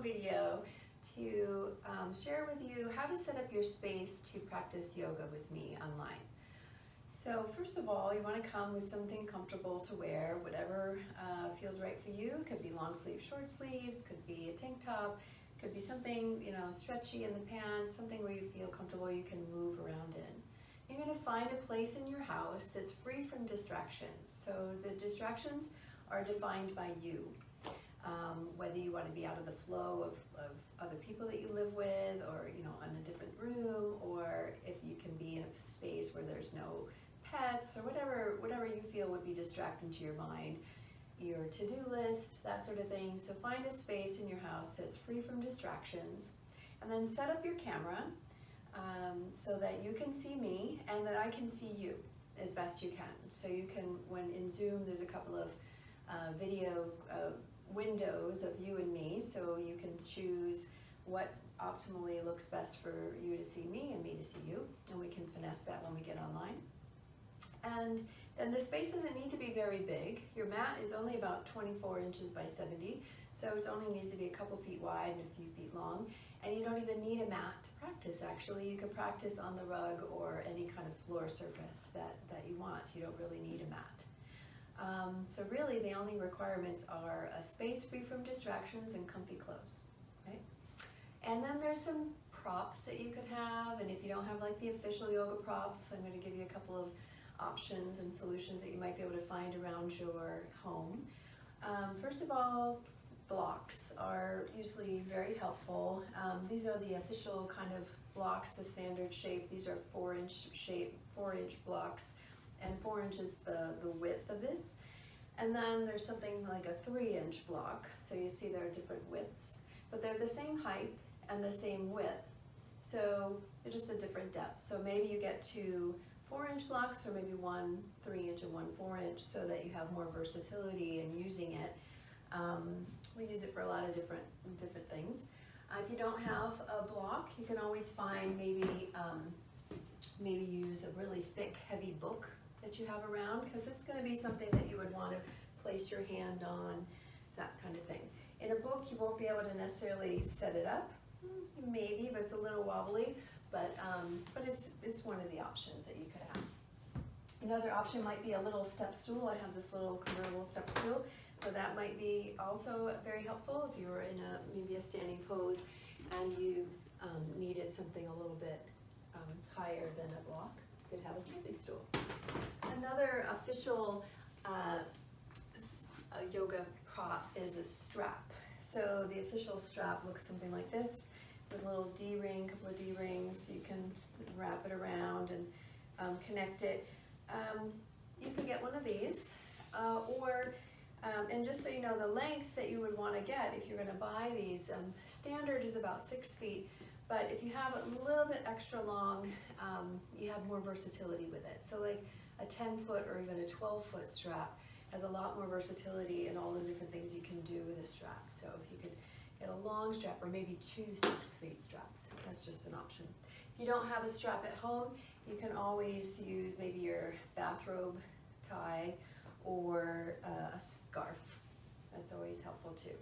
video to share with you how to set up your space to practice yoga with me online. So first of all, you want to come with something comfortable to wear, whatever feels right for you. Could be long sleeve, short sleeves, could be a tank top, could be something, you know, stretchy in the pants, something where you feel comfortable you can move around in. You're going to find a place in your house that's free from distractions. So the distractions are defined by you. Whether you want to be out of the flow of other people that you live with, or in a different room, or if you can be in a space where there's no pets, or whatever you feel would be distracting to your mind, your to-do list, that sort of thing. So find a space in your house that's free from distractions, and then set up your camera so that you can see me and that I can see you as best you can. So you can, when in Zoom, there's a couple of video windows of you and me, so you can choose what optimally looks best for you to see me and me to see you, and we can finesse that when we get online. And then the space doesn't need to be very big. Your mat is only about 24 inches by 70, so it only needs to be a couple feet wide and a few feet long, and you don't even need a mat to practice. Actually, you can practice on the rug or any kind of floor surface that you want. You don't really need a mat. So really the only requirements are a space free from distractions and comfy clothes, right? And then there's some props that you could have, and if you don't have like the official yoga props, I'm going to give you a couple of options and solutions that you might be able to find around your home. First of all, blocks are usually very helpful. These are the official kind of blocks, the standard shape. These are 4-inch blocks, and 4 inches the width of this. And then there's something like a 3-inch block. So you see there are different widths, but they're the same height and the same width. So they're just a different depth. So maybe you get 2 4-inch blocks, or maybe 1 3-inch and 1 4-inch, so that you have more versatility in using it. We use it for a lot of different things. If you don't have a block, you can always find maybe use a really thick, heavy book that you have around, because it's going to be something that you would want to place your hand on, that kind of thing. In a book, you won't be able to necessarily set it up, maybe, but it's a little wobbly, but it's one of the options that you could have. Another option might be a little step stool. I have this little convertible step stool, so that might be also very helpful if you were in maybe a standing pose and you needed something a little bit higher than a block. You could have a stepping stool. Another official yoga prop is a strap. So the official strap looks something like this, with a little D-ring, couple of D-rings. You can wrap it around and connect it. You could get one of these, and just so you know the length that you would want to get if you're going to buy these, standard is about 6 feet, but if you have a little bit extra long, you have more versatility with it. So like a 10-foot or even a 12-foot strap has a lot more versatility in all the different things you can do with a strap. So if you could get a long strap, or maybe 2 6-feet straps, that's just an option. If you don't have a strap at home, you can always use maybe your bathrobe tie or a scarf. That's always helpful too.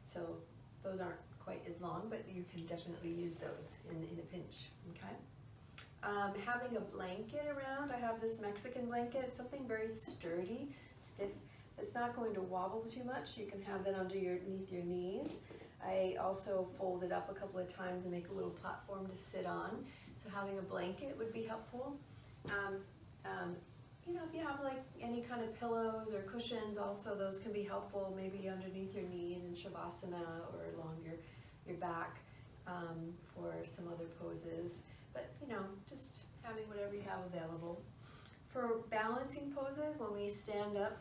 So those aren't quite as long, but you can definitely use those in a pinch, okay? Having a blanket around, I have this Mexican blanket, something very sturdy, stiff. It's not going to wobble too much. You can have that underneath your knees. I also fold it up a couple of times and make a little platform to sit on. So having a blanket would be helpful. If you have like any kind of pillows or cushions, also those can be helpful, maybe underneath your knees in Shavasana or along your back for some other poses. But just having whatever you have available. For balancing poses, when we stand up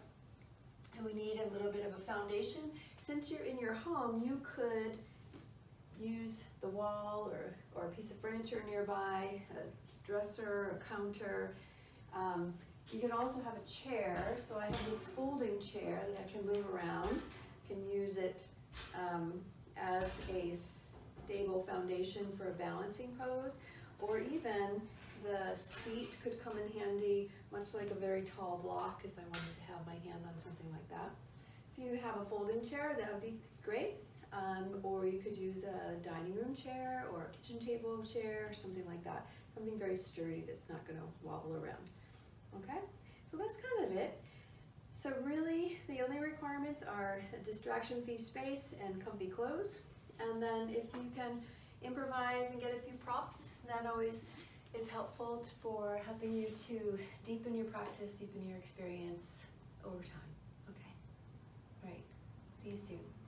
and we need a little bit of a foundation, since you're in your home, you could use the wall or a piece of furniture nearby, a dresser, a counter. You can also have a chair. So I have this folding chair that I can move around. You can use it as a stable foundation for a balancing pose, or even the seat could come in handy, much like a very tall block if I wanted to have my hand on something like that. So you have a folding chair, that would be great. or you could use a dining room chair or a kitchen table chair, something like that. Something very sturdy that's not going to wobble around. Okay, so that's kind of it. So really, the only requirements are a distraction-free space and comfy clothes. And then if you can improvise and get a few props, that always is helpful for helping you to deepen your practice, deepen your experience over time. Okay, all right, see you soon.